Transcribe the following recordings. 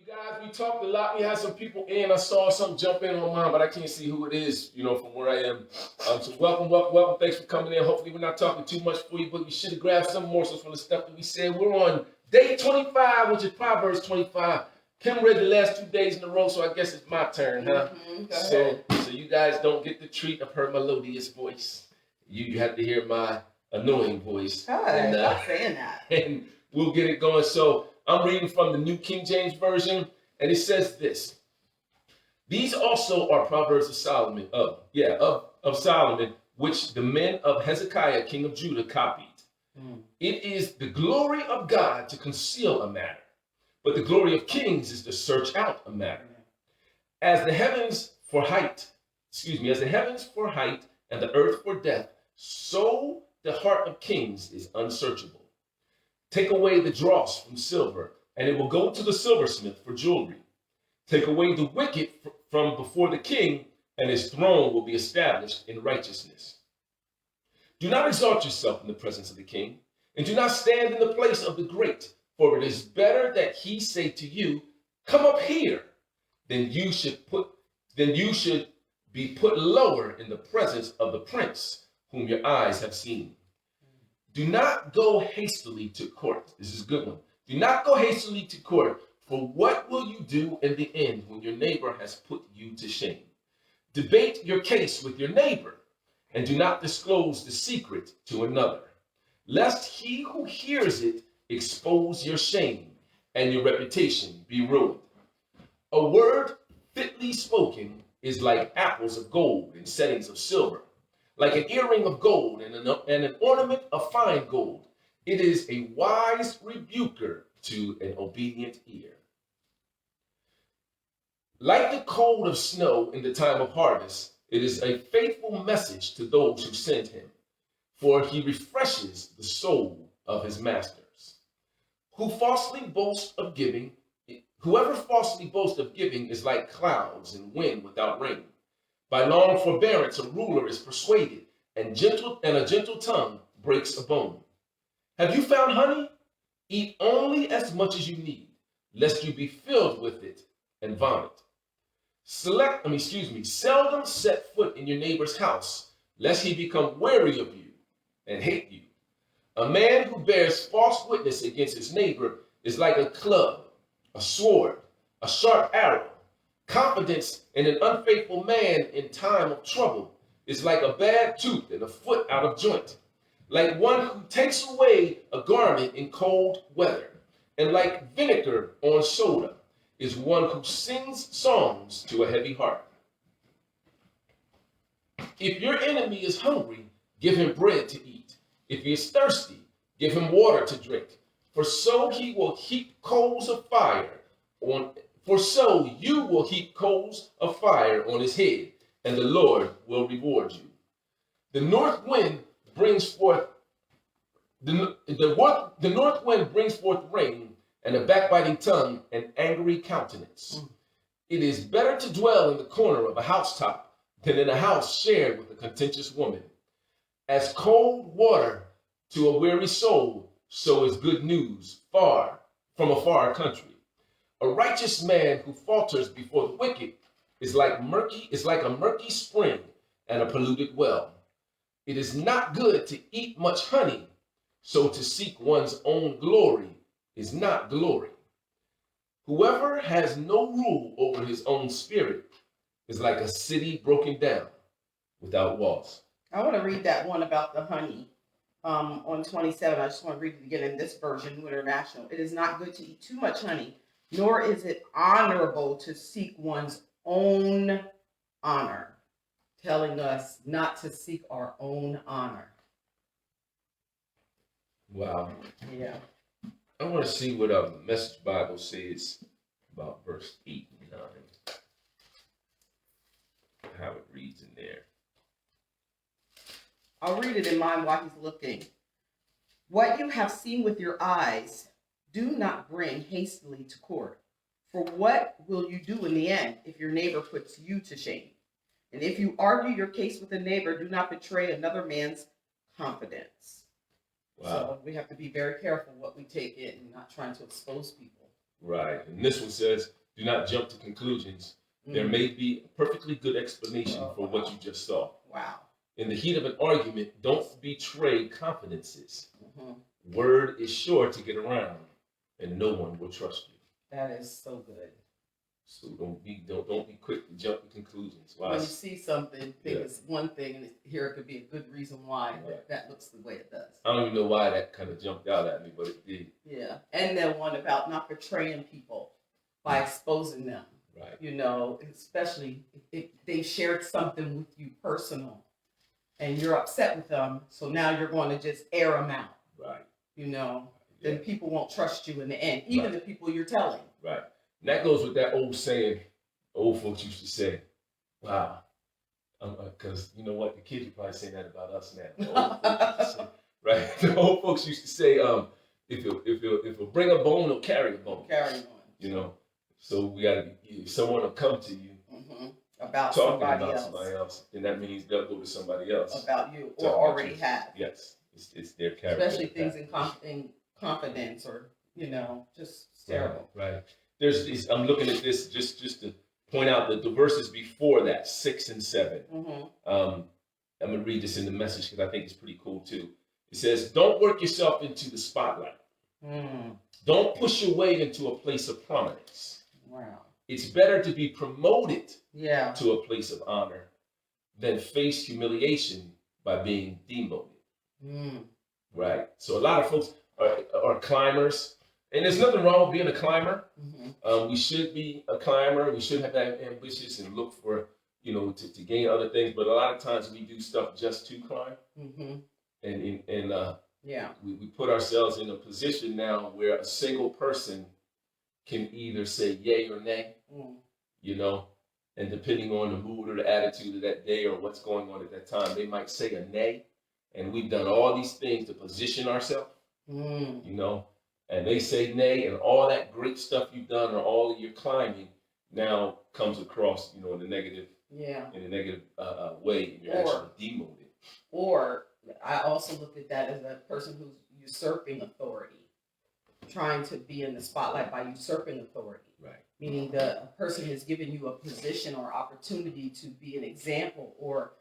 Guys, we talked a lot. We had some people in. I saw some jump in on mine, but I can't see who it is, from where I am. So welcome, welcome, welcome. Thanks for coming in. Hopefully we're not talking too much for you, but we should have grabbed some morsels from the stuff that we said. We're on day 25, which is Proverbs 25. Kim read the last 2 days in a row, so I guess it's my turn, huh? So you guys don't get the treat of her melodious voice. You have to hear my annoying voice. Stop saying that. And we'll get it going. So I'm reading from the New King James Version, and it says this. These also are Proverbs of Solomon, of Solomon, which the men of Hezekiah, king of Judah, copied. It is the glory of God to conceal a matter, but the glory of kings is to search out a matter. As the heavens for height and the earth for depth, so the heart of kings is unsearchable. Take away the dross from silver, and it will go to the silversmith for jewelry. Take away the wicked from before the king, and his throne will be established in righteousness. Do not exalt yourself in the presence of the king, and do not stand in the place of the great, for it is better that he say to you, "Come up here," than you should be put lower in the presence of the prince whom your eyes have seen. Do not go hastily to court. This is a good one. Do not go hastily to court, for what will you do in the end when your neighbor has put you to shame? Debate your case with your neighbor, and do not disclose the secret to another, lest he who hears it expose your shame, and your reputation be ruined. A word fitly spoken is like apples of gold in settings of silver, like an earring of gold and an ornament of fine gold. It is a wise rebuker to an obedient ear. Like the cold of snow in the time of harvest, it is a faithful message to those who send him, for he refreshes the soul of his masters. Whoever falsely boasts of giving is like clouds and wind without rain. By long forbearance, a ruler is persuaded, and a gentle tongue breaks a bone. Have you found honey? Eat only as much as you need, lest you be filled with it and vomit. Seldom set foot in your neighbor's house, lest he become weary of you and hate you. A man who bears false witness against his neighbor is like a club, a sword, a sharp arrow. Confidence in an unfaithful man in time of trouble is like a bad tooth and a foot out of joint, like one who takes away a garment in cold weather, and like vinegar on soda is one who sings songs to a heavy heart. If your enemy is hungry, give him bread to eat. If he is thirsty, give him water to drink. For so you will heap coals of fire on his head, and the Lord will reward you. The north wind brings forth rain, and a backbiting tongue and angry countenance. It is better to dwell in the corner of a housetop than in a house shared with a contentious woman. As cold water to a weary soul, so is good news from a far country. A righteous man who falters before the wicked is like a murky spring and a polluted well. It is not good to eat much honey, so to seek one's own glory is not glory. Whoever has no rule over his own spirit is like a city broken down without walls. I want to read that one about the honey on 27. I just want to read it again in this version, New International. It is not good to eat too much honey, nor is it honorable to seek one's own honor, telling us not to seek our own honor. Wow. Yeah. I want to see what the Message Bible says about verse 8 and 9. How it reads in there. I'll read it in mine while he's looking. What you have seen with your eyes, do not bring hastily to court. For what will you do in the end if your neighbor puts you to shame? And if you argue your case with a neighbor, do not betray another man's confidence. Wow. So we have to be very careful what we take in and not trying to expose people. Right. And this one says, do not jump to conclusions. There may be a perfectly good explanation for what you just saw. Wow. In the heat of an argument, don't betray confidences. Word is sure to get around, and no one will trust you. That is so good. So don't be quick to jump to conclusions. When you see something, think it's one thing, and here it could be a good reason why that looks the way it does. I don't even know why that kind of jumped out at me, but it did. Yeah, and then one about not betraying people by exposing them. Right. You know, especially if they shared something with you personal, and you're upset with them, so now you're going to just air them out. Right. You know, then people won't trust you in the end, even the people you're telling. Right. And that goes with that old saying, old folks used to say, wow, because you know what, the kids are probably saying that about us now. The old folks used to say, right? The old folks used to say, if you'll bring a bone, it'll carry a bone. Carry on. You know, so we got to be, someone will come to you about talking somebody about else. somebody else, and that means they'll go to somebody else. About you, or already have. Yes, it's their character. Especially things in confidence, or, you know, just terrible. Right. I'm looking at this just to point out that the verses before that, 6 and 7. I'm going to read this in the Message because I think it's pretty cool too. It says, don't work yourself into the spotlight. Don't push your way into a place of prominence. Wow. It's better to be promoted to a place of honor than face humiliation by being demoted. Right. So a lot of folks are climbers. And there's nothing wrong with being a climber. We should be a climber. We should have that ambitious and look for, you know, to gain other things. But a lot of times we do stuff just to climb. We put ourselves in a position now where a single person can either say yay or nay, you know, and depending on the mood or the attitude of that day or what's going on at that time, they might say a nay. And we've done all these things to position ourselves, you know. And they say nay, and all that great stuff you've done or all of your climbing now comes across, you know, in a negative, way, and you're actually demoted. Or I also look at that as a person who's usurping authority, trying to be in the spotlight by usurping authority. Right. Meaning the person has given you a position or opportunity to be an example or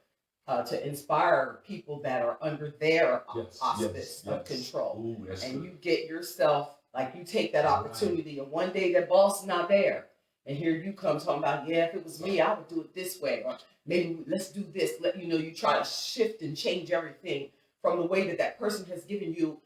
to inspire people that are under their auspice of control. Ooh, and good. You get yourself, like you take that opportunity, and one day that boss is not there. And here you come talking about, if it was me, I would do it this way. Or maybe let's do this. You try to shift and change everything from the way that person has given you,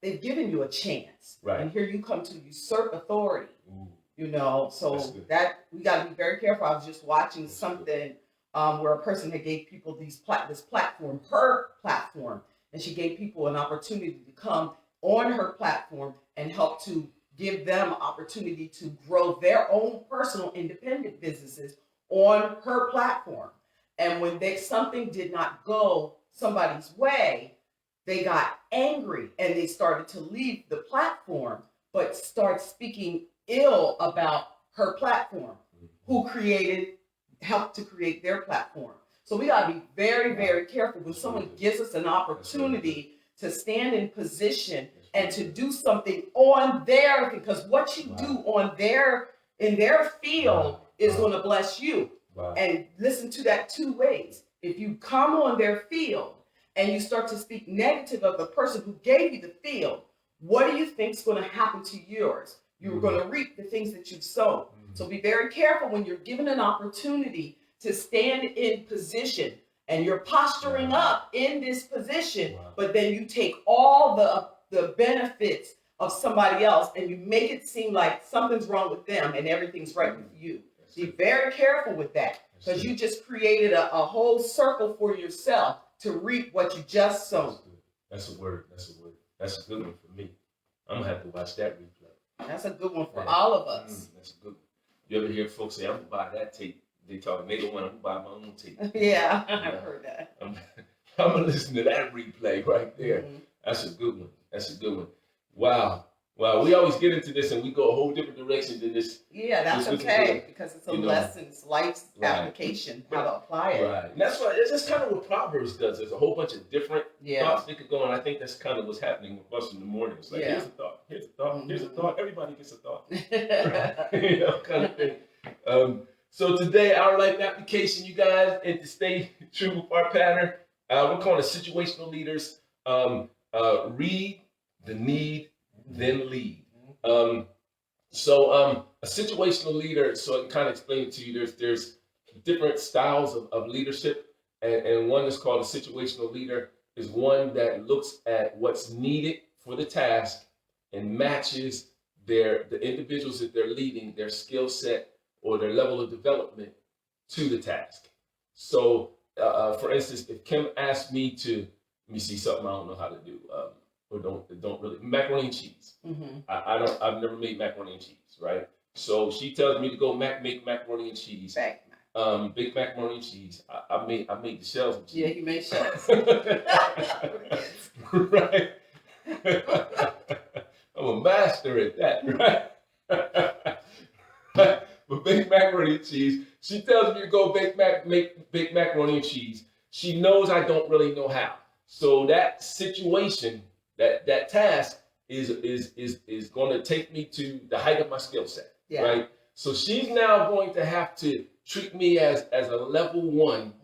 they've given you a chance. Right. And here you come to usurp authority. Ooh. You know, so that we got to be very careful. I was just watching something where a person had gave people this platform, her platform, and she gave people an opportunity to come on her platform and help to give them opportunity to grow their own personal independent businesses on her platform. And when something did not go somebody's way, they got angry and they started to leave the platform, but start speaking ill about her platform, who helped to create their platform. So we got to be very, very careful when someone gives us an opportunity to stand in position and to do something on their, because what you do in their field is going to bless you. And listen to that two ways. If you come on their field and you start to speak negative of the person who gave you the field, what do you think is going to happen to yours? You're going to reap the things that you've sown. So be very careful when you're given an opportunity to stand in position and you're posturing up in this position, but then you take all the benefits of somebody else and you make it seem like something's wrong with them and everything's right with you. Be very careful with that, because you just created a whole circle for yourself to reap what you just sown. That's a word. That's a good one for me. I'm going to have to watch that replay. That's a good one for all of us. That's a good one. You ever hear folks say, I'm going to buy that tape? They talking, they don't want to buy my own tape. Yeah, I've heard that. I'm going to listen to that replay right there. That's a good one. Wow. Well, we always get into this and we go a whole different direction than this. Yeah, that's okay because it's a lessons, life application, how to apply it. Right. And that's what, it's just kind of what Proverbs does. There's a whole bunch of different thoughts that could go on. I think that's kind of what's happening with us in the morning. It's like, here's a thought, here's a thought, here's a thought. Everybody gets a thought. Right? Kind of thing. So today, our life application, you guys, and to stay true with our pattern, we're calling it situational leaders. Read the need, then lead. A situational leader, so I can kind of explain it to you, there's different styles of leadership, and one is called a situational leader, is one that looks at what's needed for the task and matches the individuals that they're leading, their skill set or their level of development to the task. So, for instance, if Kim asked me to, let me see something I don't know how to do, or don't really, macaroni and cheese. I've never made macaroni and cheese, right? So she tells me to go make macaroni and cheese. Big macaroni and cheese. I made the shells and cheese. Yeah, you made shells. Right. I'm a master at that, right? But big macaroni and cheese. She tells me to go make big macaroni and cheese. She knows I don't really know how. So that situation, that task is going to take me to the height of my skill set, right? So she's now going to have to treat me as a level one,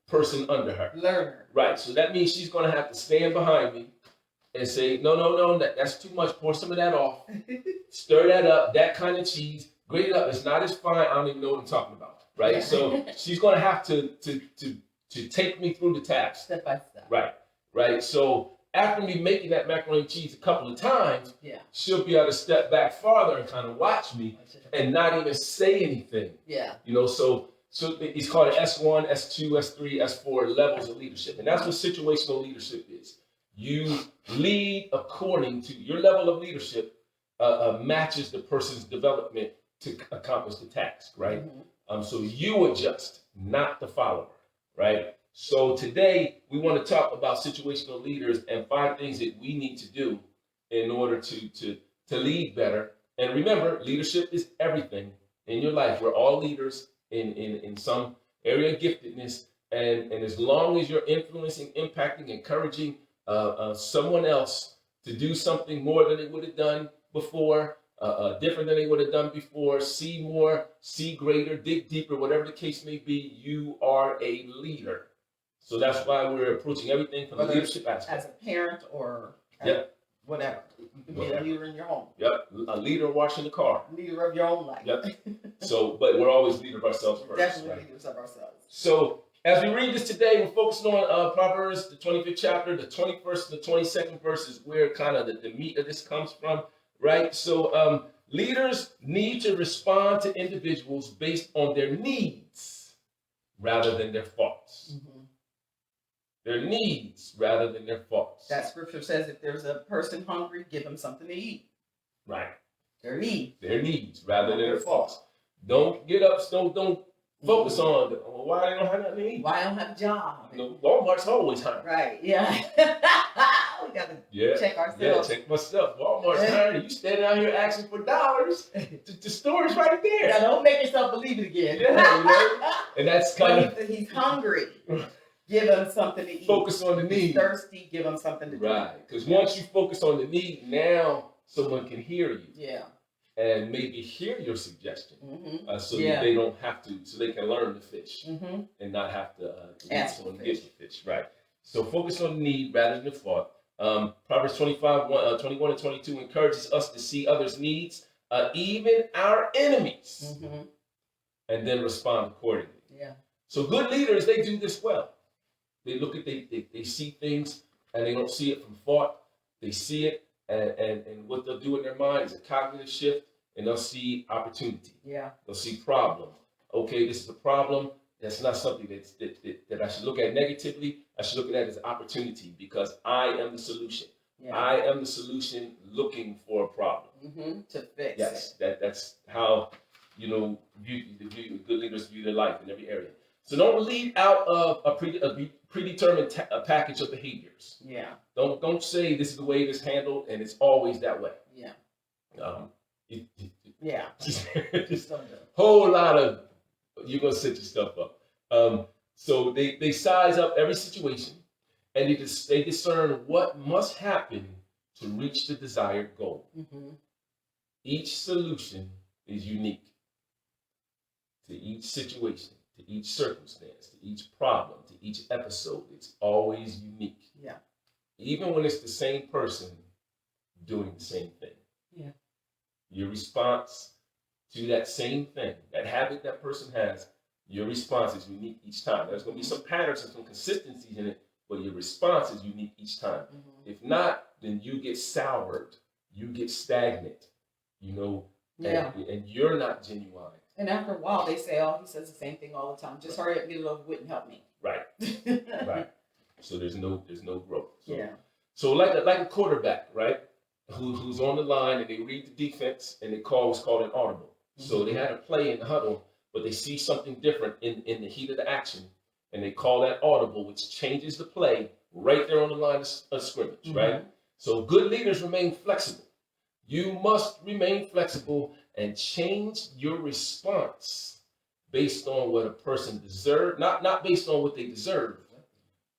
person under her. Learner. Right. So that means she's going to have to stand behind me and say, no, that's too much. Pour some of that off. Stir that up. That kind of cheese. Grate it up. It's not as fine. I don't even know what I'm talking about. Right. Yeah. So she's going to have to take me through the task. Step by step. Right. So after me making that macaroni and cheese a couple of times, she'll be able to step back farther and kind of watch me and not even say anything. Yeah. So it's called an S1, S2, S3, S4 levels of leadership. And that's what situational leadership is. You lead according to your level of leadership matches the person's development to accomplish the task, right? So you adjust, not the follower, right? So today we want to talk about situational leaders and 5 things that we need to do in order to lead better. And remember, leadership is everything in your life. We're all leaders in some area of giftedness. And as long as you're influencing, impacting, encouraging someone else to do something more than they would have done before, different than they would have done before, see more, see greater, dig deeper, whatever the case may be, you are a leader. So that's why we're approaching everything from the leadership aspect. As a parent or whatever. You can be a leader in your home. A leader washing the car. Leader of your own life. So, but we're always leader of ourselves first. Definitely leaders of ourselves. So, as we read this today, we're focusing on Proverbs, the 25th chapter, the 21st and the 22nd verses, where kind of the meat of this comes from, right? So, leaders need to respond to individuals based on their needs rather than their faults. Their needs rather than their faults. That scripture says if there's a person hungry, give them something to eat. Right. Their needs. Their needs rather than their faults. Don't get up, don't focus on why they don't have nothing to eat. Why I don't have a job. Walmart's always hiring. Right, yeah. We got to check ourselves. Yeah, check myself. Walmart's hiring. You standing out here asking for dollars. The store's right there. Now, don't make yourself believe it again. And that's kind of... He's hungry. Give him something to eat. Focus on the need. He's thirsty, give him something to drink. Right, because once you focus on the need, now someone can hear you. Yeah. And maybe hear your suggestion, so that they don't have to, so they can learn to fish and not have to ask someone to get the fish. Right. So focus on the need rather than the fault. Proverbs 21 and 22 encourages us to see others' needs, even our enemies, and then respond accordingly. Yeah. So good leaders, they do this well. They look at, they see things and they don't see it from fault. They see it and what they'll do in their mind is a cognitive shift and they'll see opportunity. Yeah. They'll see problem. Okay, this is a problem. That's not something that I should look at negatively. I should look at that as an opportunity because I am the solution. Yeah. I am the solution looking for a problem. To fix it. Yes, that's how, good leaders view their life in every area. So don't lead out of a predetermined package of behaviors. Yeah. Don't say this is the way it is handled and it's always that way. Yeah. Yeah. Just whole lot of you're gonna set yourself up. So they size up every situation and they discern what must happen to reach the desired goal. Mm-hmm. Each solution is unique to each situation, to each circumstance, to each problem, to each episode. It's always unique. Yeah. Even when it's the same person doing the same thing. Yeah. Your response to that same thing, that habit that person has, your response is unique each time. There's going to be some patterns and some consistencies in it, but your response is unique each time. Mm-hmm. If not, then you get soured, you get stagnant, and you're not genuine. And after a while, they say, "Oh, he says the same thing all the time. Just hurry up, get it over with, and help me." Right, right. So there's no growth. So, yeah. So like a quarterback, right? Who's on the line and they read the defense and they call what's called an audible. Mm-hmm. So they had a play in the huddle, but they see something different in the heat of the action, and they call that audible, which changes the play right there on the line of scrimmage, mm-hmm. right? So good leaders remain flexible. You must remain flexible and change your response based on what a person deserves, not based on what they deserve,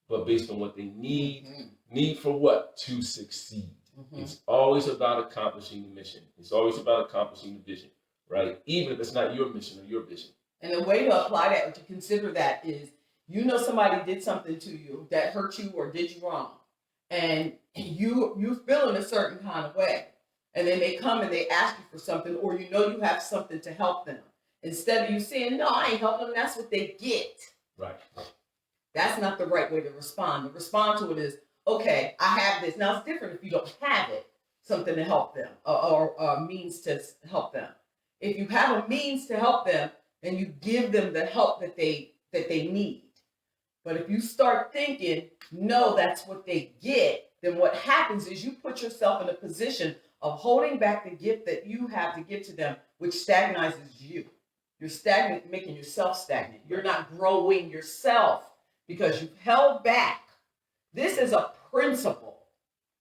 but based on what they need. Mm-hmm. Need for what? To succeed. Mm-hmm. It's always about accomplishing the mission. It's always about accomplishing the vision, right? Even if it's not your mission or your vision. And the way to apply that, to consider that is, somebody did something to you that hurt you or did you wrong. And you feel in a certain kind of way. And then they come and they ask you for something, or you have something to help them. Instead of you saying, "No, I ain't helping them," that's what they get. Right. That's not the right way to respond. The respond to it is, "Okay, I have this." Now, it's different if you don't have it, something to help them, or a means to help them. If you have a means to help them, then you give them the help that they need. But if you start thinking, "No, that's what they get," then what happens is you put yourself in a position of holding back the gift that you have to give to them, which stagnizes you. You're stagnant, making yourself stagnant. You're not growing yourself because you've held back. This is a principle.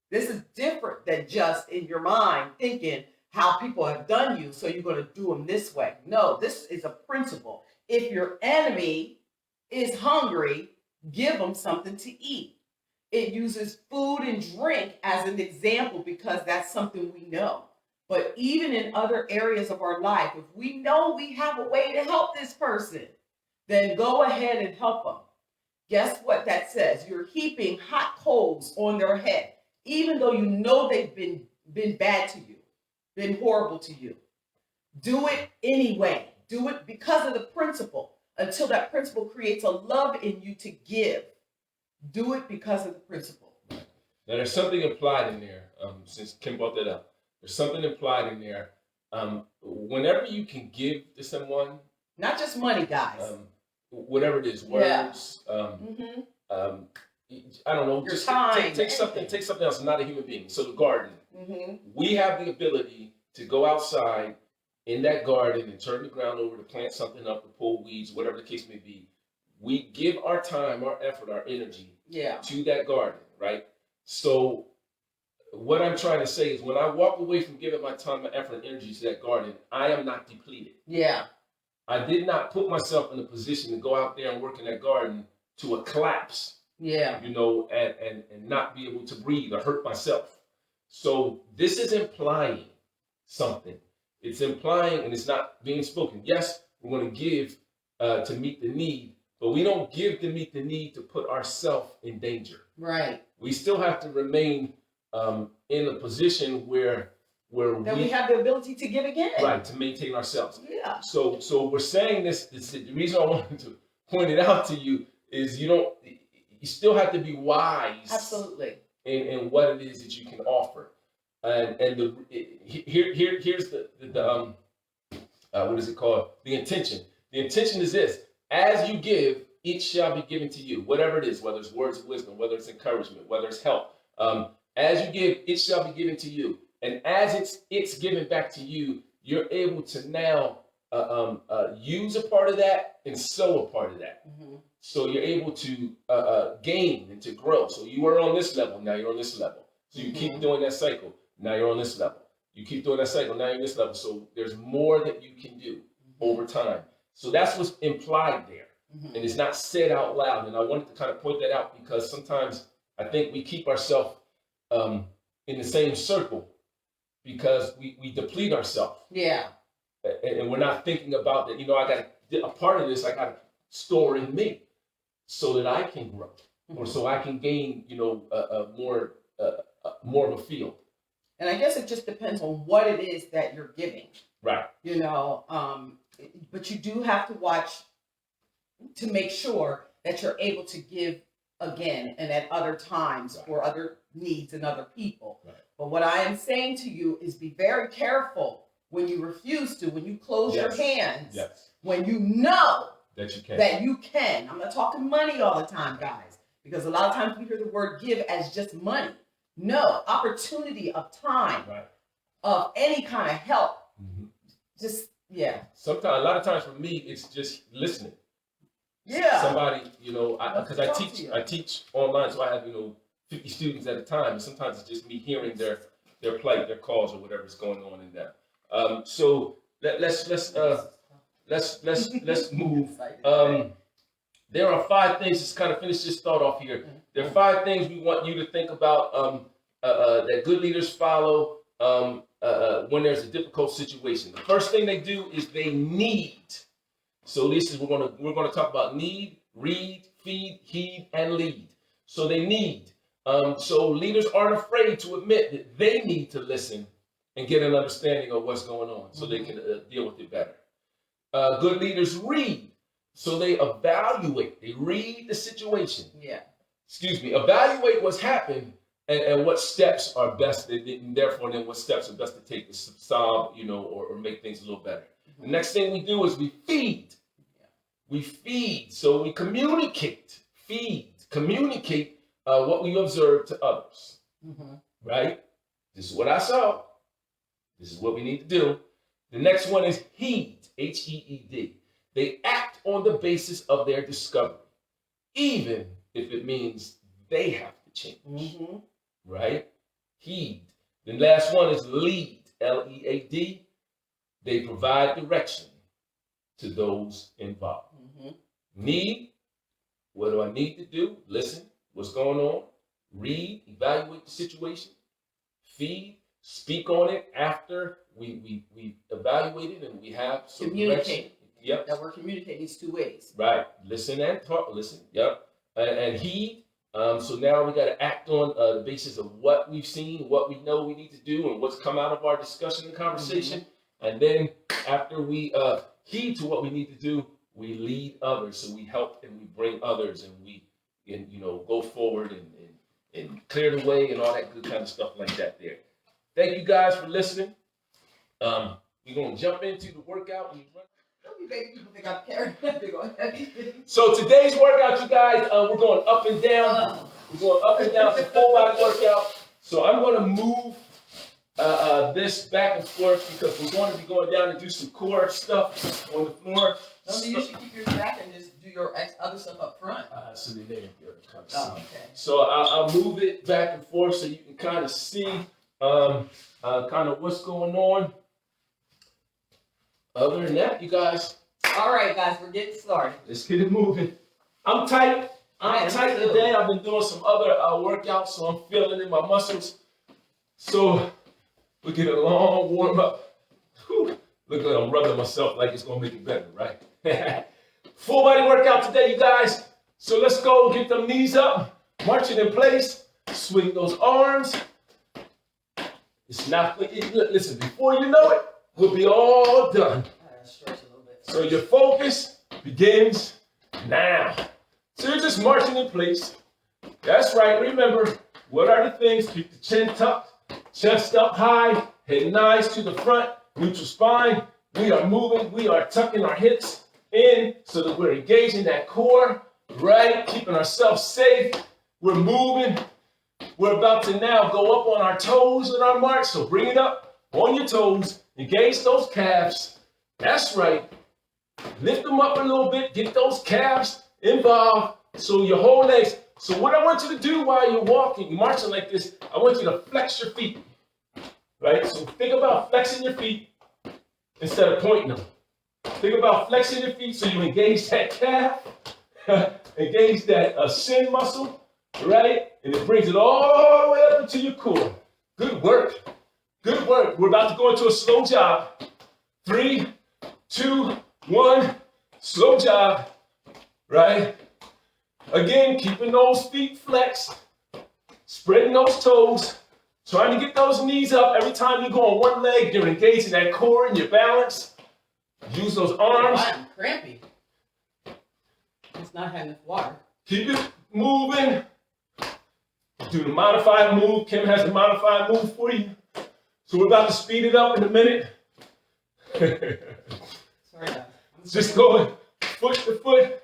This is different than just in your mind thinking how people have done you, so you're going to do them this way. No, this is a principle. If your enemy is hungry, give them something to eat. It uses food and drink as an example because that's something we know. But even in other areas of our life, if we know we have a way to help this person, then go ahead and help them. Guess what that says? You're heaping hot coals on their head, even though you know they've been bad to you, been horrible to you. Do it anyway. Do it because of the principle, until that principle creates a love in you to give. Do it because of the principle. Now, there's something implied in there, since Kim brought that up. There's something implied in there. Whenever you can give to someone, not just money, guys. Whatever it is, words. Yeah. I don't know. Your time. Take something else. Not a human being. So the garden. Mm-hmm. We have the ability to go outside in that garden and turn the ground over to plant something up, to pull weeds, whatever the case may be. We give our time, our effort, our energy to that garden, right? So what I'm trying to say is when I walk away from giving my time, my effort, and energy to that garden, I am not depleted. Yeah. I did not put myself in a position to go out there and work in that garden to a collapse. Yeah. And not be able to breathe or hurt myself. So this is implying something. It's implying, and it's not being spoken. Yes, we're going to give to meet the need, but we don't give to meet the need to put ourselves in danger. Right. We still have to remain in a position where we have the ability to give again. Right, to maintain ourselves. Yeah. So we're saying this. The reason I wanted to point it out to you is you still have to be wise. Absolutely. In what it is that you can offer, here's the what is it called? The intention. The intention is this: as you give, it shall be given to you. Whatever it is, whether it's words of wisdom, whether it's encouragement, whether it's help. As you give, it shall be given to you. And as it's given back to you, you're able to now use a part of that and sow a part of that. Mm-hmm. So you're able to gain and to grow. So you were on this level, now you're on this level. So you keep doing that cycle, now you're on this level. You keep doing that cycle, now you're on this level. So there's more that you can do over time. So that's what's implied there. And it's not said out loud. And I wanted to kind of point that out because sometimes I think we keep ourselves in the same circle because we deplete ourselves. Yeah. And we're not thinking about that, I got a part of this, I got to store in me so that I can grow or so I can gain, more of a field. And I guess it just depends on what it is that you're giving. Right. But you do have to watch to make sure that you're able to give again and at other times for other needs and other people. Right. But what I am saying to you is be very careful when you refuse to, when you close your hands, when you know that you can. I'm not talking money all the time, guys, because a lot of times we hear the word give as just money. No, opportunity of time, of any kind of help. Sometimes, a lot of times for me, it's just listening. Yeah. Somebody, because I teach online, so I have 50 students at a time, and sometimes it's just me hearing their plight, their calls, or whatever's going on in them. So let's move. There are 5 things. Just kind of finish this thought off here. There are 5 things we want you to think about that good leaders follow when there's a difficult situation. The first thing they do is they need. So this is we're gonna talk about need, read, feed, heed, and lead. So they need. So leaders aren't afraid to admit that they need to listen and get an understanding of what's going on, so they can deal with it better. Good leaders read. So they evaluate. They read the situation. Evaluate what's happened and what steps are best, and therefore then what steps are best to take to solve, or make things a little better. The next thing we do is we feed. We feed. So we communicate. Communicate what we observe to others. Right? This is what I saw. This is what we need to do. The next one is heed. H-E-E-D. They act on the basis of their discovery, even if it means they have to change. Right? Heed. The last one is lead. L-E-A-D. They provide direction to those involved. Need. What do I need to do? Listen. What's going on? Read. Evaluate the situation. Feed. Speak on it after we evaluate it and we have some communicate. Yep. That we're communicating these 2 ways. Right. Listen and talk. Listen. Yep. And heed. So now we got to act on the basis of what we've seen, what we know we need to do, and what's come out of our discussion and conversation. And then after we heed to what we need to do, we lead others. So we help and we bring others, and we go forward and clear the way and all that good kind of stuff like that there. Thank you guys for listening. We're going to jump into the workout. So today's workout, you guys, we're going up and down. We're going up and down for full body workout. So I'm going to move this back and forth because we're going to be going down and do some core stuff on the floor. No, you should keep yours back and just do your other stuff up front. So they kind of see. Okay. So I'll move it back and forth so you can kind of see kind of what's going on. Other than that, you guys. All right, guys, we're getting started. Let's get it moving. I'm tight. I'm tight today. I've been doing some other workouts, so I'm feeling it in my muscles. So we get a long warm up. Whew. Look like I'm rubbing myself like it's gonna make it better, right? Full body workout today, you guys. So let's go get them knees up, marching in place, swing those arms. It's not. Listen, before you know it, we'll be all done. Stretch a little bit. So your focus begins now. So you're just marching in place. That's right. Remember, what are the things? Keep the chin tucked, chest up high, head nice to the front, neutral spine. We are moving. We are tucking our hips in so that we're engaging that core, right? Keeping ourselves safe. We're moving. We're about to now go up on our toes in our march. So bring it up on your toes. Engage those calves. That's right. Lift them up a little bit. Get those calves involved. So your whole legs. So what I want you to do while you're walking, you're marching like this, I want you to flex your feet. Right? So think about flexing your feet instead of pointing them. Think about flexing your feet so you engage that calf, engage that shin muscle, right? And it brings it all the way up into your core. Good work. Good work. We're about to go into a slow jog. 3, 2, 1, slow jog, right? Again, keeping those feet flexed, spreading those toes, trying to get those knees up. Every time you go on one leg, you're engaging that core and your balance. Use those arms. I'm crampy. It's not having enough water. Keep it moving. Do the modified move. Kim has the modified move for you. So we're about to speed it up in a minute. Sorry. Just going foot to foot.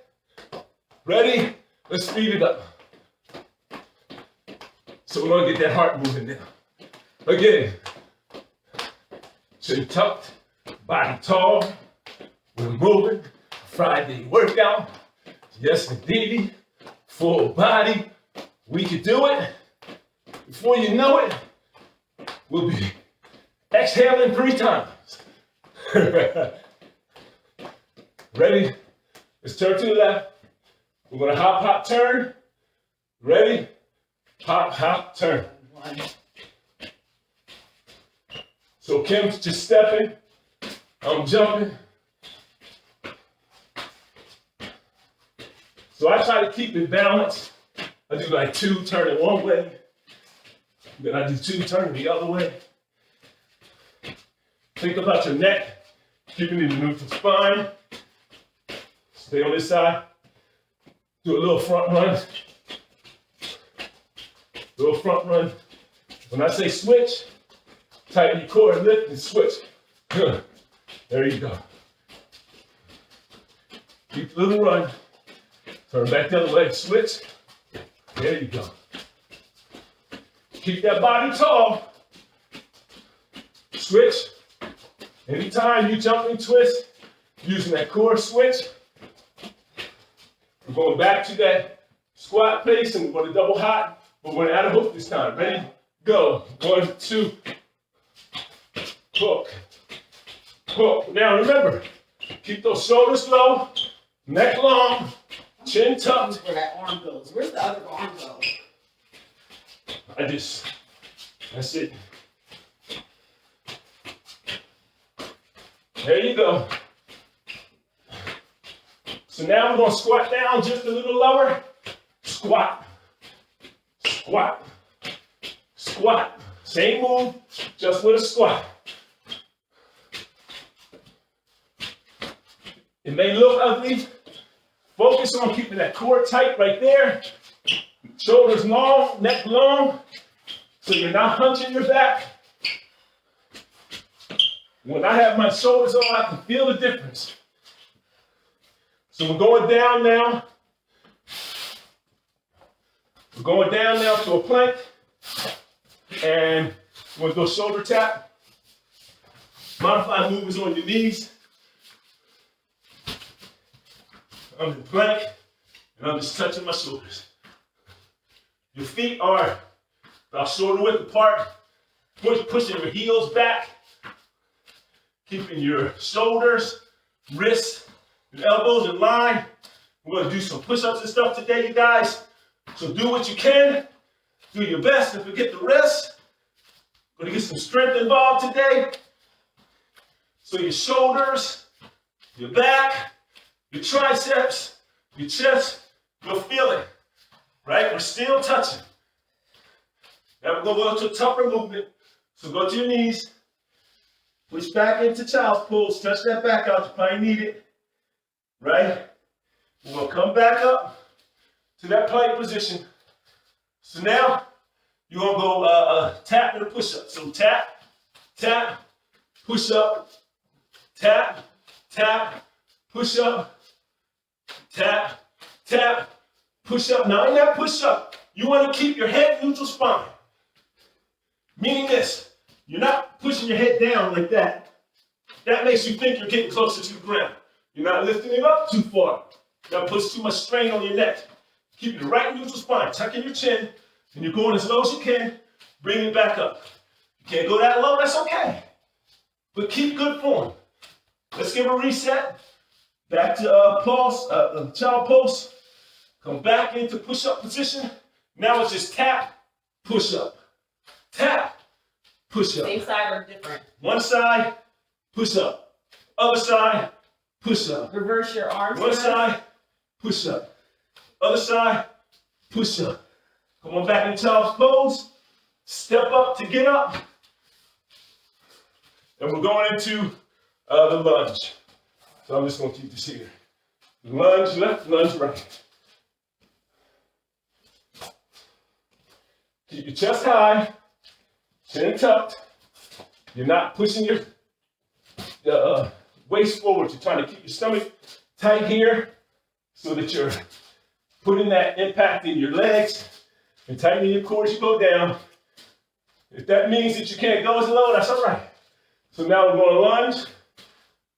Ready? Let's speed it up. So we're gonna get that heart moving now. Again, chin tucked, body tall. We're moving. Friday workout. Yes, indeed. Full body. We can do it. Before you know it, we'll be exhaling 3 times. Ready? Let's turn to the left. We're gonna hop, hop, turn. Ready? Hop, hop, turn. 1. So Kim's just stepping. I'm jumping. So I try to keep it balanced. I do like 2 turning one way. Then I do 2 turning the other way. Think about your neck, keeping it in the neutral spine. Stay on this side. Do a little front run. Little front run. When I say switch, tighten your core, lift and switch. Good. There you go. Keep the little run. Turn back the other way, switch. There you go. Keep that body tall. Switch. Anytime you jump and twist, using that core switch, we're going back to that squat pace and we're going to double hot, but we're going to add a hook this time. Ready? Go. 1, 2. Hook. Hook. Now remember, keep those shoulders low, neck long, chin tucked. Where that arm goes. Where's the other arm go? That's it. There you go. So now we're going to squat down just a little lower. Squat. Squat. Squat. Same move, just with a squat. It may look ugly. Focus on keeping that core tight right there. Shoulders long, neck long, so you're not hunching your back. When I have my shoulders on, I can feel the difference. So we're going down now. We're going down now to a plank. And we're going to do a shoulder tap. Modified movements on your knees. I'm in plank, and I'm just touching my shoulders. Your feet are about shoulder width apart. Pushing your heels back. Keeping your shoulders, wrists, and elbows in line. We're going to do some push-ups and stuff today, you guys. So do what you can. Do your best and forget the rest. We're going to get some strength involved today. So your shoulders, your back, your triceps, your chest, you'll feel it. Right? We're still touching. Now we're going to go to a tougher movement. So go to your knees. Push back into child's pose. Stretch that back out. You probably need it. Right? We're going to come back up to that plank position. So now you're going to go tap and a push up. So tap, tap, push up, tap, tap, push up, tap, tap, push up. Now in that push up, you want to keep your head neutral spine. Meaning this. You're not pushing your head down like that. That makes you think you're getting closer to the ground. You're not lifting it up too far. That puts too much strain on your neck. Keep it right in neutral spine. Tuck in your chin, and you're going as low as you can. Bring it back up. You can't go that low, that's okay. But keep good form. Let's give a reset. Back to child pose. Come back into push-up position. Now it's just tap, push-up. Tap, push-up. Same side or different? One side, push-up. Other side, push-up. Reverse your arms. One side, push-up. Other side, push-up. Come on back in child's pose. Step up to get up. And we're going into the lunge. So I'm just going to keep this here. Lunge left, lunge right. Keep your chest high, chin tucked. You're not pushing your waist forward. You're trying to keep your stomach tight here so that you're putting that impact in your legs and tightening your core as you go down. If that means that you can't go as low, that's all right. So now we're going to lunge,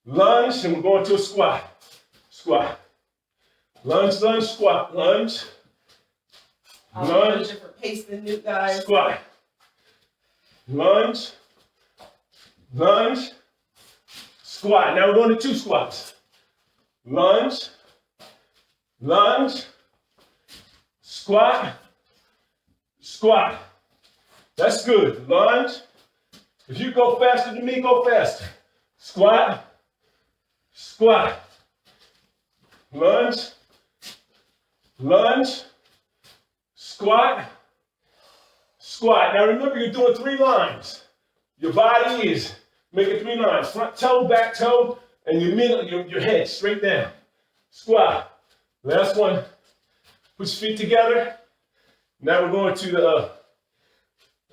lunge, and we're going to a squat. Squat. Lunge, lunge, squat, lunge. Lunge. A different pace than you guys. Squat. Lunge. Lunge. Squat. Now we're going to two squats. Lunge. Lunge. Squat. Squat. That's good. Lunge. If you go faster than me, go faster. Squat. Squat. Lunge. Lunge. Squat. Squat. Now remember, you're doing 3 lines. Your body is making 3 lines. Front toe, back toe, and your head straight down. Squat. Last one. Put your feet together. Now we're going to the,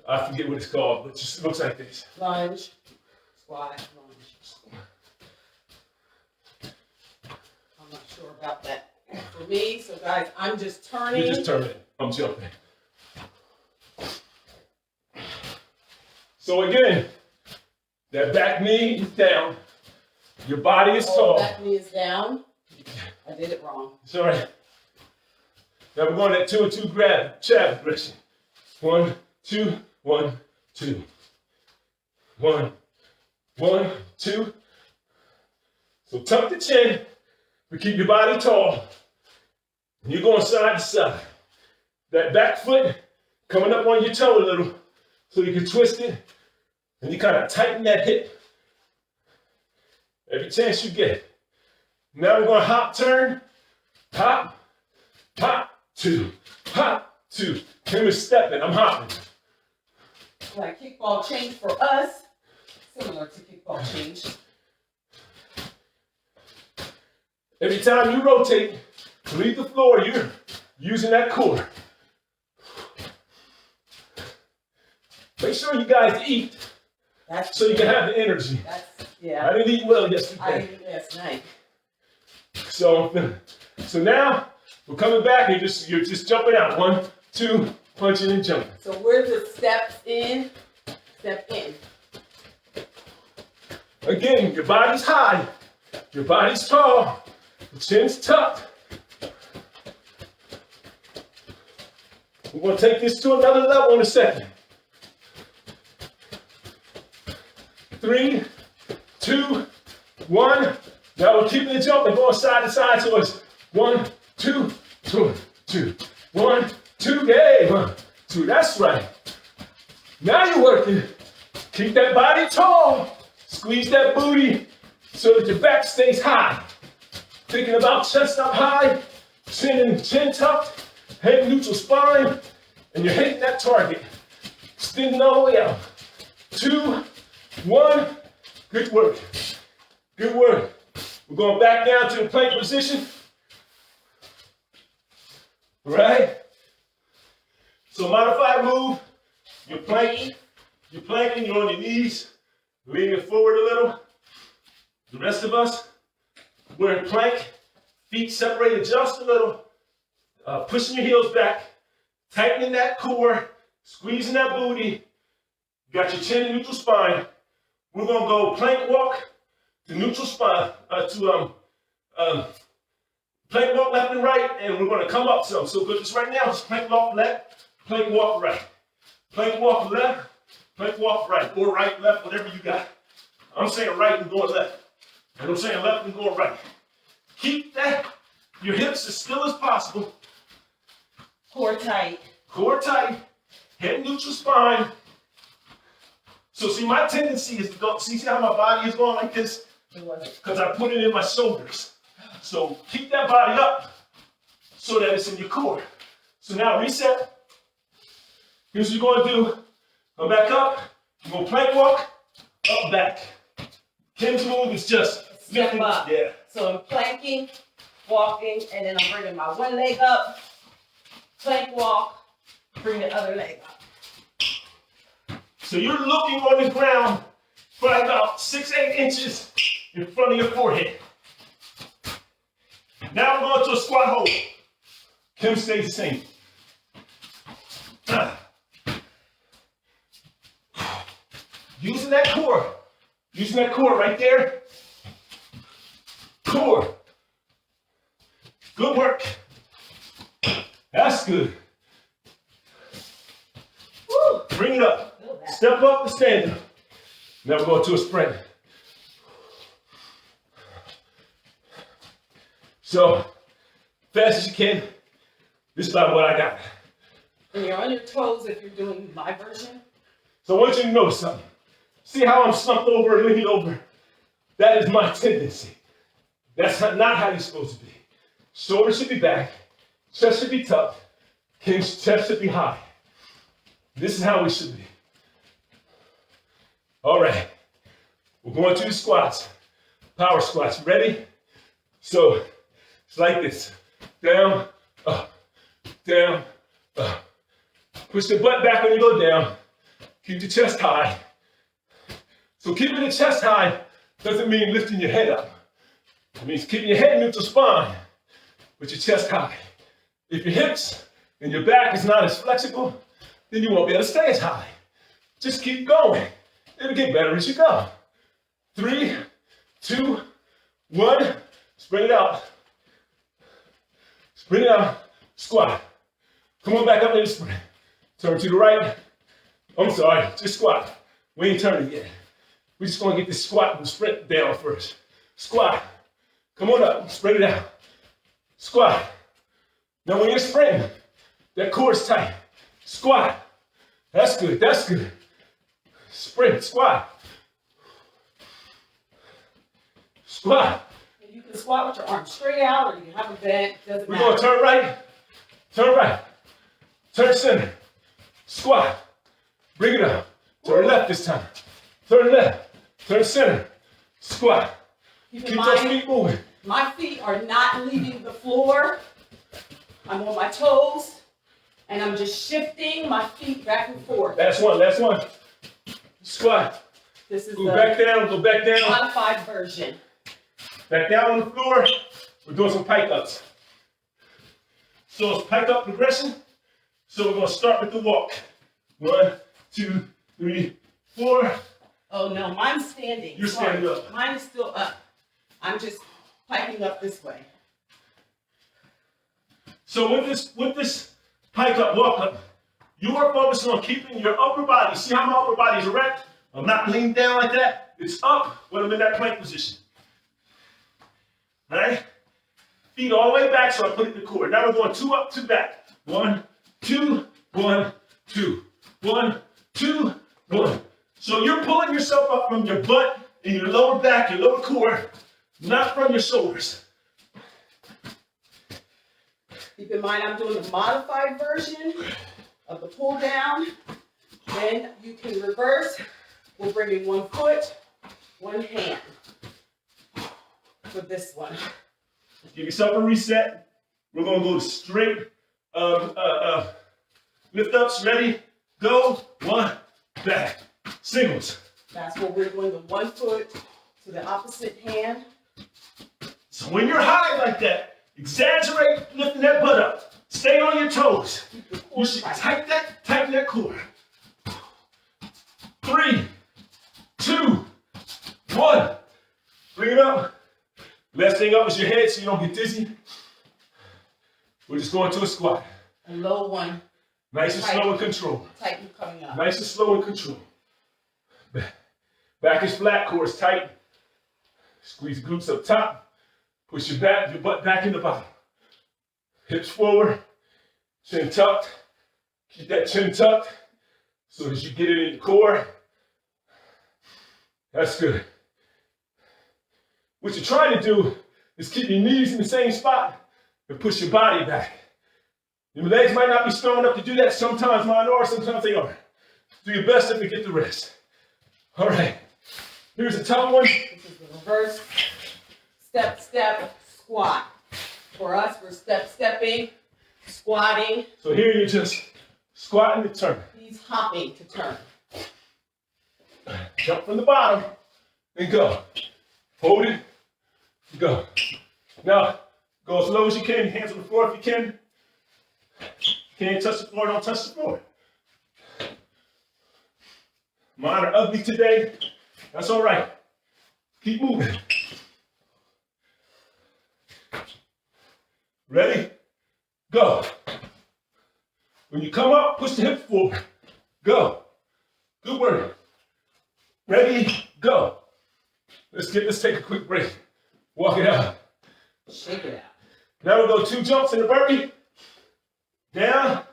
I forget what it's called, but it just looks like this. Lunge, squat, lunge. I'm not sure about that for me. So guys, I'm just turning. You're just turning. I'm jumping. So again, that back knee is down. Your body is tall. Back knee is down. I did it wrong. It's all right. Now we're going that 2 and 2 grab, jab progression. 1, 2, 1, 2. 1, 1, 2. So tuck the chin, but keep your body tall. And you're going side to side. That back foot coming up on your toe a little so you can twist it and you kind of tighten that hip every chance you get. Now we're going to hop, turn, hop, hop, 2, hop, 2. Him is stepping, I'm hopping. Like kickball change for us, similar to kickball change. Every time you rotate, leave the floor, you're using that core. Make sure you guys eat so you can have the energy. Yeah. I didn't eat well yesterday. I didn't eat last night. So now we're coming back and you're just jumping out. 1, 2, punching and jumping. So where's the steps in? Step in. Again, your body's high, your body's tall, the chin's tucked. We're going to take this to another level in a second. 3, 2, 1. Now we're keeping it jumping, going side to side. So it's 1, 2, 2, 2. 1, 2, yay. 1, 2. That's right. Now you're working. Keep that body tall. Squeeze that booty so that your back stays high. Thinking about chest up high, chin tucked, head neutral spine, and you're hitting that target. Extending all the way out. 2, 1. Good work. Good work. We're going back down to the plank position. Right? So modified move. You're planking. You're planking. You're on your knees. Leaning forward a little. The rest of us, we're in plank. Feet separated just a little. Pushing your heels back. Tightening that core. Squeezing that booty. You got your chin in neutral spine. We're going to go plank walk to neutral spine, Plank walk left and right, and we're gonna come up some. So good, just right now, just plank walk left, plank walk right. Plank walk left, plank walk right, or right, left, whatever you got. I'm saying right and going left. And I'm saying left and going right. Keep that, your hips as still as possible. Core tight. Core tight, head neutral spine. So see, my tendency is to go, see how my body is going like this? Because I put it in my shoulders. So keep that body up so that it's in your core. So now reset. Here's what you're going to do. Come back up. You're going to plank walk, up, back. Kim's move is just step up. Yeah. So I'm planking, walking, and then I'm bringing my one leg up, plank walk, bring the other leg up. So you're looking on the ground for about 6-8 inches in front of your forehead. Now we're going to a squat hold. Kim stays the same. Using that core right there. Core. Good work. That's good. Woo. Bring it up. Step up and stand up. Now we're going to a sprint. So, fast as you can. This is about what I got. And you're on your toes if you're doing my version. So I want you to notice something. See how I'm slumped over and leaning over? That is my tendency. That's not how you're supposed to be. Shoulders should be back. Chest should be tucked. King's chest should be high. This is how we should be. All right. We're going to the squats. Power squats. Ready? So it's like this. Down, up, down, up. Push the butt back when you go down. Keep your chest high. So keeping the chest high doesn't mean lifting your head up. It means keeping your head neutral spine, with your chest high. If your hips and your back is not as flexible, then you won't be able to stay as high. Just keep going. It'll get better as you go. 3, 2, 1. Spread it out. Spread it out. Squat. Come on back up in the sprint. Turn to the right. I'm sorry, just squat. We ain't turning yet. We're just gonna get this squat and sprint down first. Squat. Come on up, spread it out. Squat. Now when you're sprinting, that core is tight. Squat. That's good, that's good. Sprint, squat. Squat. And you can squat with your arms straight out or you can have a bend, doesn't matter. We're gonna turn right, turn center, squat. Bring it up. Turn left this time. Turn left, turn center, squat. Keep those feet moving. My feet are not leaving the floor. I'm on my toes, and I'm just shifting my feet back and forth. Last one. Squat. This is go back down, modified version. Back down on the floor. We're doing some pike ups. So it's pike up progression. So we're gonna start with the walk. 1, 2, 3, 4. Oh no, mine's standing. You're standing up. Mine is still up. I'm just piking up this way. So with this pike up, walk up, you are focusing on keeping your upper body. See how my upper body is erect? I'm not leaning down like that. It's up when I'm in that plank position. All right? Feet all the way back, so I put it in the core. Now we're going 2 up, 2 back. 1, 2, 1, 2. 1, 2, 1. So you're pulling yourself up from your butt and your lower back, your lower core, not from your shoulders. Keep in mind, I'm doing the modified version of the pull down. Then you can reverse. We're bringing 1 foot, 1 hand for this one. Give yourself a reset. We're going to go straight lift ups. Ready? Go. 1, back. Singles. That's what we're doing, the 1 foot to the opposite hand. So when you're high like that, exaggerate lifting that butt up. Stay on your toes. You should tighten that core. 3, 2, 1. Bring it up. Last thing up is your head so you don't get dizzy. We're just going to a squat. A low one. Nice and slow and controlled. Tighten coming up. Nice and slow and controlled. Back is flat, core is tight. Squeeze glutes up top. Push your butt back in the bottom. Hips forward, chin tucked. Keep that chin tucked so that you get it in the core. That's good. What you're trying to do is keep your knees in the same spot and push your body back. Your legs might not be strong enough to do that. Sometimes mine are, sometimes they aren't. Do your best to get the rest. All right. Here's a tough one. This is the reverse step, step, squat. For us, we're stepping, squatting. So here you're just squatting to turn. He's hopping to turn. Jump from the bottom and go. Hold it, go. Now, go as low as you can. Hands on the floor if you can. Can't touch the floor, don't touch the floor. Mine are ugly today. That's all right. Keep moving. Ready? Go. When you come up, push the hips forward. Go. Good work. Ready? Go. Let's take a quick break. Walk it out. Shake it out. Now we'll go 2 jumps in the burpee. Down,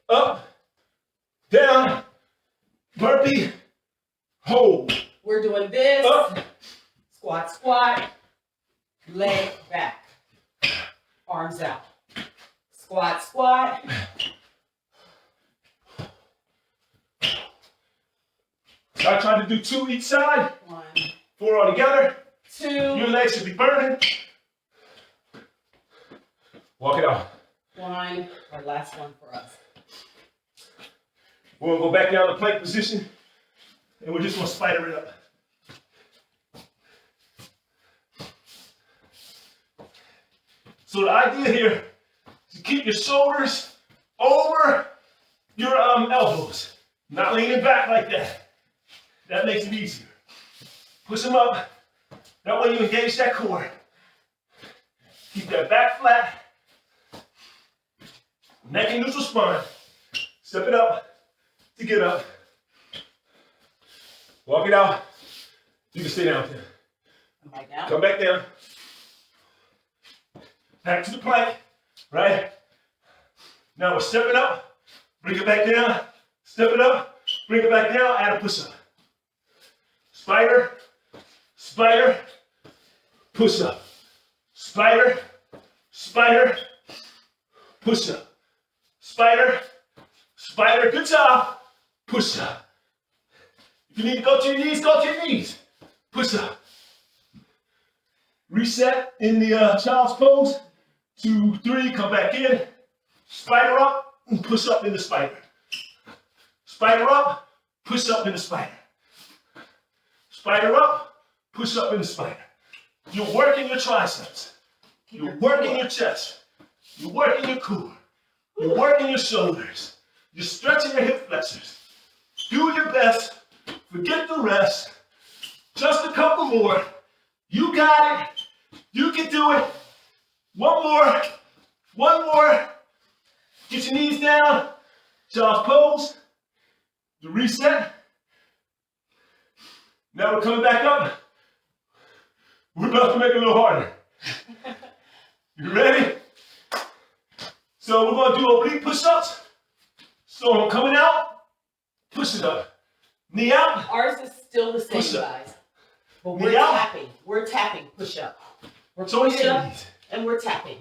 up, down, burpee, hold. We're doing this. Up. Squat, squat. Leg back. Arms out. Squat, squat. So I tried to do 2 each side. 1, 4 all together. 2. Your legs should be burning. Walk it out. 1. Our last one for us. We're gonna go back down to plank position, and we're just gonna spider it up. So the idea here is to keep your shoulders over your elbows, not leaning back like that. That makes it easier. Push them up. That way you engage that core. Keep that back flat. Neck and neutral spine. Step it up to get up. Walk it out. You can stay down there. Come back down. Come back down. Back to the plank, right? Now we're stepping up. Bring it back down. Step it up. Bring it back down. Add a push-up. Spider. Spider. Push-up. Spider. Spider. Push-up. Spider, spider, good job. Push up. If you need to go to your knees, go to your knees. Push up. Reset in the child's pose. 2, 3, come back in. Spider up and push up in the spider. Spider up, push up in the spider. Spider up, push up in the spider. You're working your triceps. You're working your chest. You're working your core. You're working your shoulders. You're stretching your hip flexors. Do your best. Forget the rest. Just a couple more. You got it. You can do it. One more. One more. Get your knees down. Child's pose. The reset. Now we're coming back up. We're about to make it a little harder. You ready? So we're going to do oblique push-ups. So I'm coming out, push it up. Knee out. Ours is still the same, Push up. guys. But we're tapping. We're tapping push up. We're So push up and we're tapping.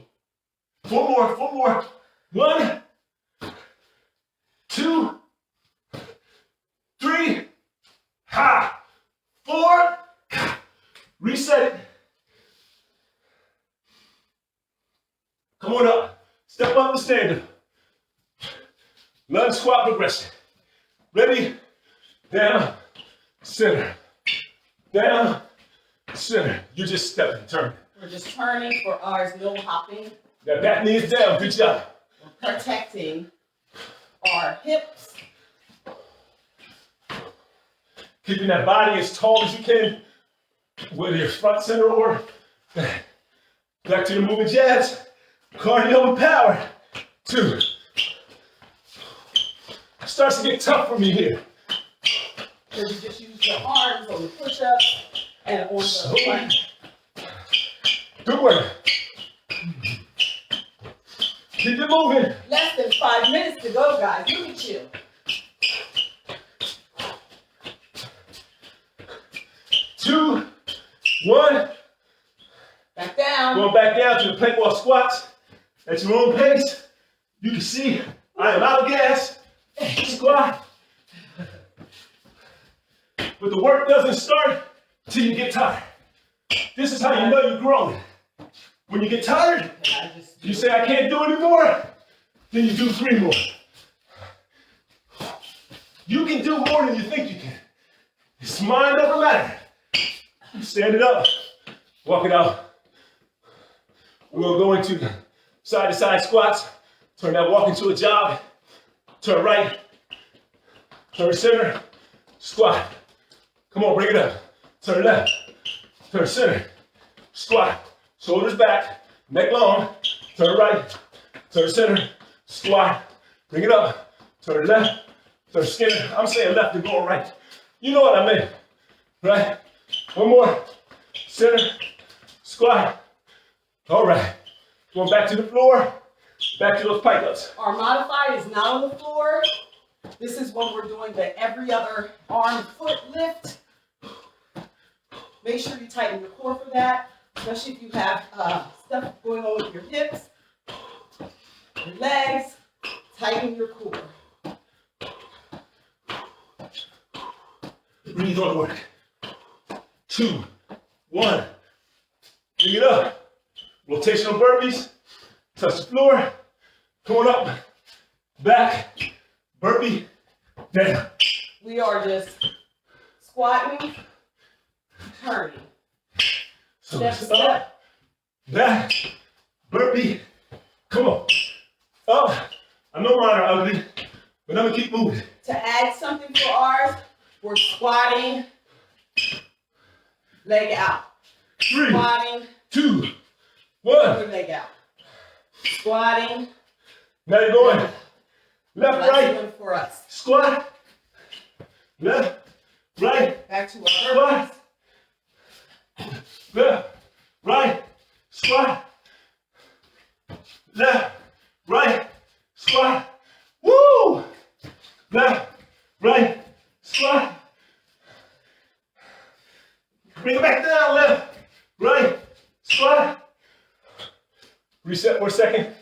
4 more, 4 more. 1, 2, 3, ha, 4, reset it. Come on up. Step up and stand up. Lunge squat progression. Ready? Down, center. Down, center. You just step and turn. We're just turning for ours, no hopping. That back knee is down. Good job. We're protecting our hips. Keeping that body as tall as you can, whether you're front, center, or back to the moving jabs. Cardio and power. 2. Starts to get tough for me here. So you just use your arms on the push-ups and on the plank. Good work. Keep it moving. Less than 5 minutes to go, guys. Look at you. 2, 1. Back down. Going back down to the plank wall squats at your own pace. You can see I am out of gas. Squat. But the work doesn't start till you get tired. This is how you know you're growing. When you get tired, you say, I can't do anymore. Then you do 3 more. You can do more than you think you can. It's mind over matter. Stand it up. Walk it out. We're going to go into side-to-side squats. Turn that walk into a jog. Turn right. Turn center. Squat. Come on, bring it up. Turn left. Turn center. Squat. Shoulders back. Neck long. Turn right. Turn center. Squat. Bring it up. Turn left. Turn center. I'm saying left and going right. You know what I meant. Right? One more. Center. Squat. All right. Going back to the floor. Back to those pike-ups. Our modified is not on the floor. This is when we're doing the every other arm foot lift. Make sure you tighten your core for that, especially if you have stuff going on with your hips, your legs. Tighten your core. Breathe on the work. 2, 1. Bring it up. Rotational burpees. Touch the floor. Come on up. Back. Burpee. Down. We are just squatting, turning. So Step, it's step. up. Back. Burpee. Come on. Up. I know mine are ugly, but I'm going to keep moving. To add something for ours, we're squatting, leg out. 3, Squatting, 2, 1. other leg out. Squatting. Now you're going left, That's right. one for us. Squat. Left, right. Back to our Squat. Left, right. Squat. Left, right. Squat. Woo! Left, right. Squat. Bring it back down. Left, right. Squat. Reset for a second.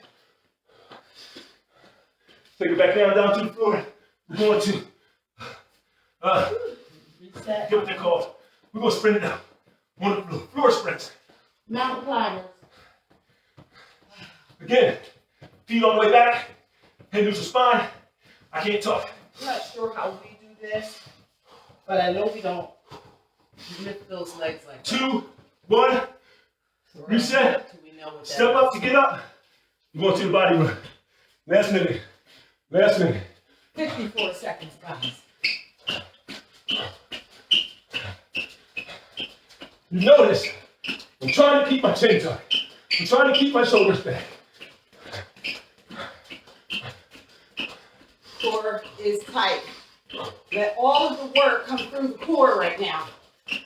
Take it back down to the floor. We're going to, reset. get what they're called. We're going to sprint it out. On the floor. Floor sprints. Mountain climbers. Again, feet all the way back. Head neutral spine. I can't talk. I'm not sure how we do this, but I know we don't lift those legs like that. 2, 1. So Reset. till we know what that Step is. up to get up. You're going to the body run. Last minute. Last minute. 54 seconds, guys. You notice, I'm trying to keep my chin tucked. I'm trying to keep my shoulders back. Core is tight. Let all of the work come through the core right now.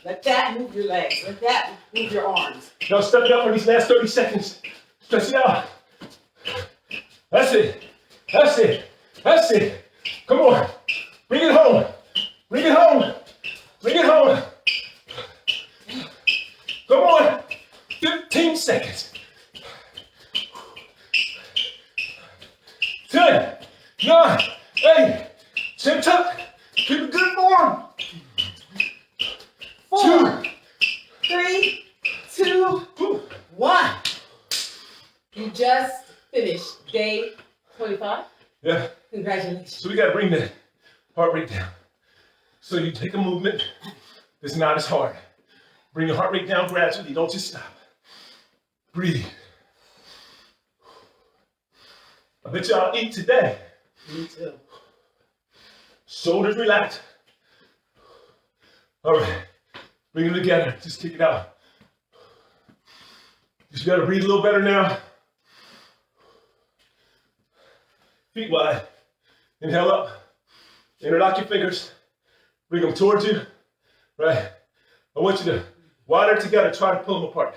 Let that move your legs. Let that move your arms. Now step it up for these last 30 seconds. Stretch it out. That's it. That's it. That's it. Come on. Bring it home. Bring it home. Bring it home. Come on. 15 seconds. 10, 9, 8. Chin tuck. Keep a good form. 4, 3, 2, 1. You just finished day 25. Yeah. Congratulations. So we got to bring the heart rate down. So you take a movement that's not as hard. Bring your heart rate down gradually. Don't just stop. Breathe. I bet y'all eat today. Me too. Shoulders relaxed. All right. Bring them together. Just kick it out. Just got to breathe a little better now. feet wide. Inhale up. Interlock your fingers. Bring them towards you. Right. I want you to, while they're together, try to pull them apart.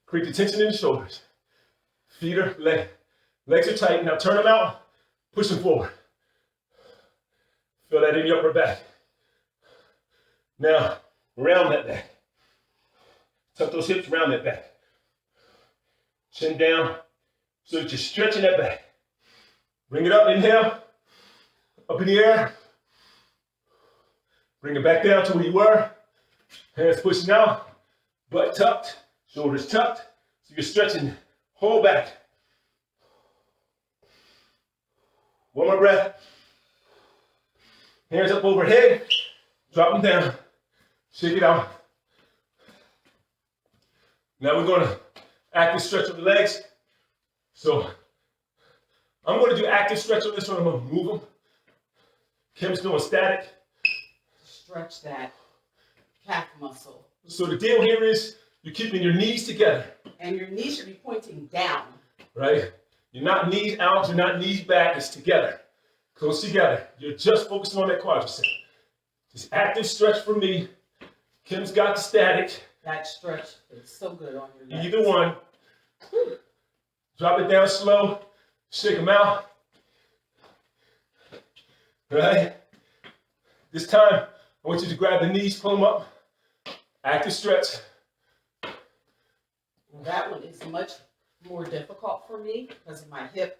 Create the tension in the shoulders. Feet are, legs are tight. Now turn them out. Push them forward. Feel that in your upper back. Now, round that back. Tuck those hips, round that back. Chin down so that you're stretching that back. Bring it up, inhale. Up in the air. Bring it back down to where you were. Hands pushing out. Butt tucked. Shoulders tucked. So you're stretching whole back. One more breath. Hands up overhead. Drop them down. Shake it out. Now we're going to active stretch of the legs. So I'm going to do active stretch on this one. I'm going to move them. Kim's doing static. Stretch that calf muscle. So the deal here is you're keeping your knees together. And your knees should be pointing down. Right? You're not knees out, you're not knees back, it's together. Close together. You're just focusing on that quadricep. This active stretch for me. Kim's got the static. That stretch is so good on your legs. Either one. Drop it down slow. Shake them out. Right? This time, I want you to grab the knees, pull them up. Active stretch. That one is much more difficult for me because of my hip.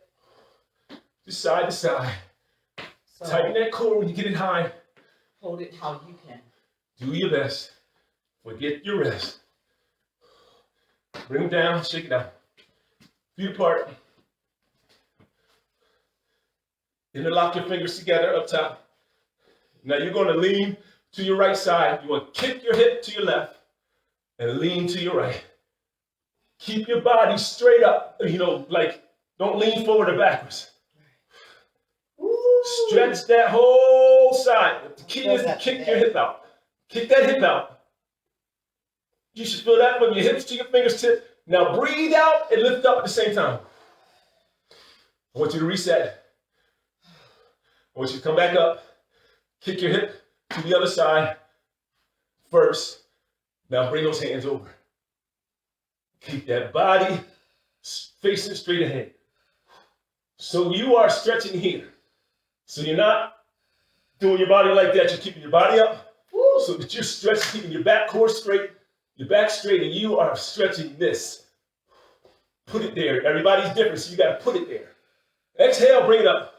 Just side to side. So Tighten that core when you get it high. hold it how you can. Do your best. Forget your rest. Bring them down, shake it out. Feet apart. Interlock your fingers together up top. Now you're going to lean to your right side. You want to kick your hip to your left and lean to your right. Keep your body straight up. Like don't lean forward or backwards. Ooh. Stretch that whole side. The key is to That's kick bad. your hip out. Kick that hip out. You should feel that from your hips to your fingertips. Now breathe out and lift up at the same time. I want you to reset. I want you to come back up. Kick your hip to the other side first. Now bring those hands over. Keep that body facing straight ahead. So you are stretching here. So you're not doing your body like that. You're keeping your body up. Woo. So that you're stretching, keeping your back core straight, your back straight, and you are stretching this. Put it there. Everybody's different, so you got to put it there. Exhale, bring it up.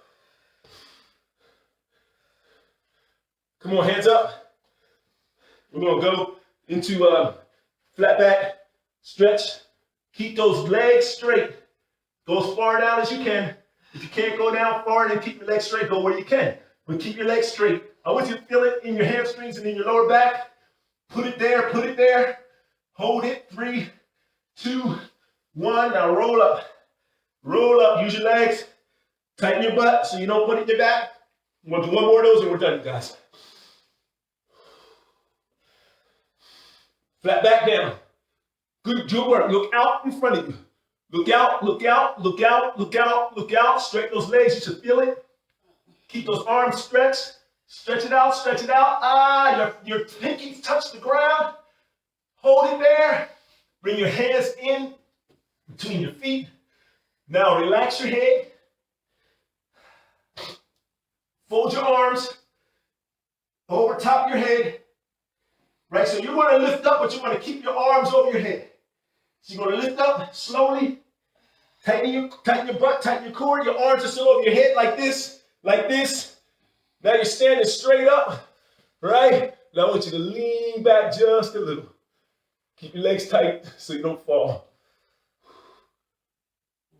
Come on, hands up. We're going to go into flat back stretch. Keep those legs straight. Go as far down as you can. If you can't go down far, then keep your legs straight. Go where you can. But keep your legs straight. I want you to feel it in your hamstrings and in your lower back. Put it there, put it there. Hold it. 3, 2, 1. Now roll up. Roll up. Use your legs. Tighten your butt so you don't put it in your back. We'll do one more of those and we're done, guys. Flat back down. Good work. Look out in front of you. Look out, look out, look out, look out, look out. Straighten those legs. You should feel it. Keep those arms stretched. Stretch it out, stretch it out. Your pinkies touch the ground. Hold it there. Bring your hands in between your feet. Now relax your head. Fold your arms over top your head. Right, so you want to lift up, but you want to keep your arms over your head. So you're going to lift up slowly. Tighten your butt, tighten your core. Your arms are still over your head like this, like this. Now you're standing straight up, right? Now I want you to lean back just a little. Keep your legs tight so you don't fall.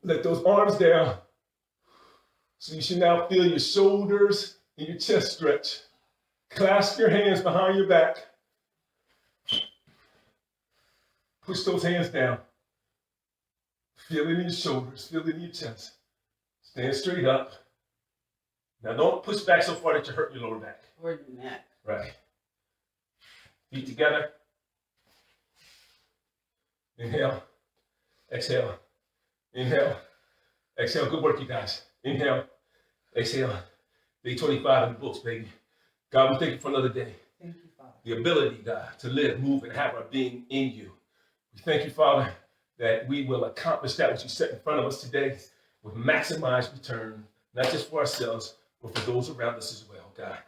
Let those arms down. So you should now feel your shoulders and your chest stretch. Clasp your hands behind your back. Push those hands down. Feel it in your shoulders, feel it in your chest. Stand straight up. Now don't push back so far that you hurt your lower back. Or your neck. Right. Feet together. Inhale. Exhale. Inhale. Exhale. Good work, you guys. Inhale. Exhale. Day 25 in the books, baby. God, we thank you for another day. Thank you, Father. The ability, God, to live, move, and have our being in you. We thank you, Father, that we will accomplish that which you set in front of us today with maximized return, not just for ourselves, but for those around us as well, God.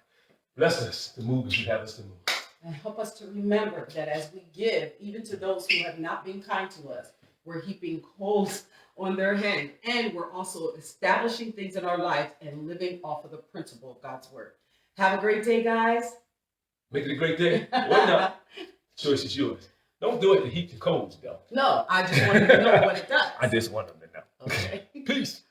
Bless us to move as you have us to move. And help us to remember that as we give, even to those who have not been kind to us, we're heaping coals on their head. And we're also establishing things in our life and living off of the principle of God's word. Have a great day, guys. Make it a great day. Or not. Choice is yours. Don't do it to heap the coals, though. No, I just wanted to know what it does. I just want them to know. Okay. Peace.